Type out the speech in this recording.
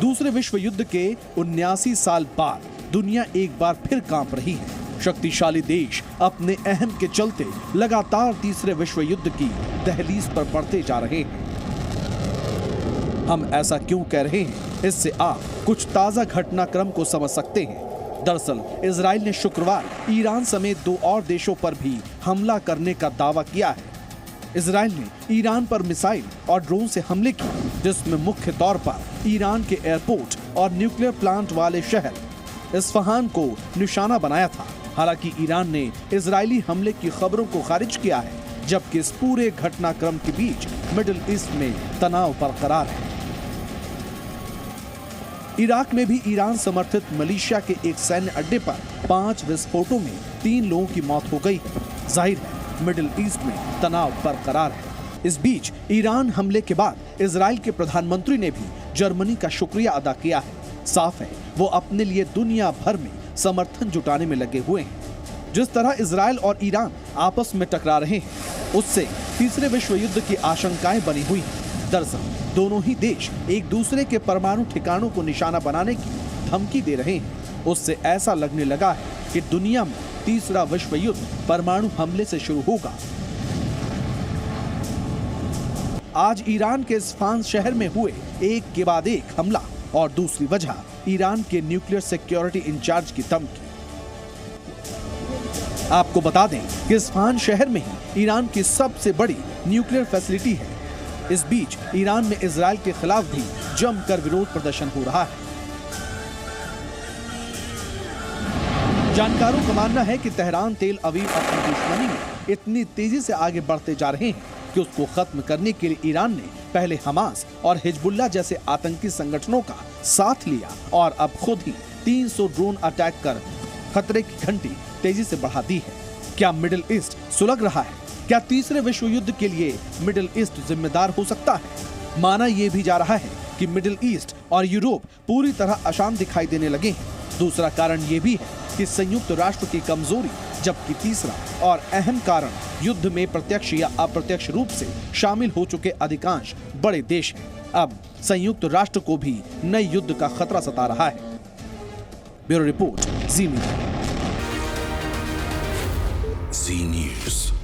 दूसरे विश्व युद्ध के 79 साल बाद दुनिया एक बार फिर कांप रही है। शक्तिशाली देश अपने अहम के चलते लगातार तीसरे विश्व युद्ध की दहलीज पर बढ़ते जा रहे हैं। हम ऐसा क्यों कह रहे हैं, इससे आप कुछ ताजा घटनाक्रम को समझ सकते हैं। दरअसल इजराइल ने शुक्रवार ईरान समेत 2 और देशों पर भी हमला करने का दावा किया है। इजराइल ने ईरान पर मिसाइल और ड्रोन से हमले किए, जिसमें मुख्य तौर पर ईरान के एयरपोर्ट और न्यूक्लियर प्लांट वाले शहर इस्फहान को निशाना बनाया था। हालांकि ईरान ने इजरायली हमले की खबरों को खारिज किया है, जबकि इस पूरे घटनाक्रम के बीच मिडिल ईस्ट में तनाव बरकरार है। इराक में भी ईरान समर्थित मलेशिया के एक सैन्य अड्डे पर 5 विस्फोटों में 3 लोगों की मौत हो गई है। जाहिर है मिडिल ईस्ट में तनाव बरकरार है। इस बीच ईरान हमले के बाद इजराइल के प्रधानमंत्री ने भी जर्मनी का शुक्रिया अदा किया है। साफ है वो अपने लिए दुनिया भर में समर्थन जुटाने में लगे हुए हैं। जिस तरह इजराइल और ईरान आपस में टकरा रहे हैं, उससे तीसरे विश्व युद्ध की आशंकाएं बनी हुई हैं। दरअसल दोनों ही देश एक दूसरे के परमाणु ठिकानों को निशाना बनाने की धमकी दे रहे हैं। उससे ऐसा लगने लगा है कि दुनिया में तीसरा विश्व युद्ध परमाणु हमले से शुरू होगा। आज ईरान के इस्फहान शहर में हुए एक के बाद एक हमला और दूसरी वजह ईरान के न्यूक्लियर सिक्योरिटी इंचार्ज की धमकी। आपको बता दें कि इस्फहान शहर में ही ईरान की सबसे बड़ी न्यूक्लियर फैसिलिटी है। इस बीच ईरान में इजराइल के खिलाफ भी जमकर विरोध प्रदर्शन हो रहा है। जानकारों का मानना है कि तेहरान तेल अवीव अपनी दुश्मनी में इतनी तेजी से आगे बढ़ते जा रहे हैं कि उसको खत्म करने के लिए ईरान ने पहले हमास और हिजबुल्लाह जैसे आतंकी संगठनों का साथ लिया और अब खुद ही 300 ड्रोन अटैक कर खतरे की घंटी तेजी से बढ़ा दी है। क्या मिडिल ईस्ट सुलग रहा है? क्या तीसरे विश्व युद्ध के लिए मिडिल ईस्ट जिम्मेदार हो सकता है? माना यह भी जा रहा है कि मिडिल ईस्ट और यूरोप पूरी तरह अशांत दिखाई देने लगे हैं। दूसरा कारण यह भी है कि संयुक्त राष्ट्र की कमजोरी, जबकि तीसरा और अहम कारण युद्ध में प्रत्यक्ष या अप्रत्यक्ष रूप से शामिल हो चुके अधिकांश बड़े देश हैं। अब संयुक्त राष्ट्र को भी नए युद्ध का खतरा सता रहा है। ब्यूरो रिपोर्ट, जी न्यूज़।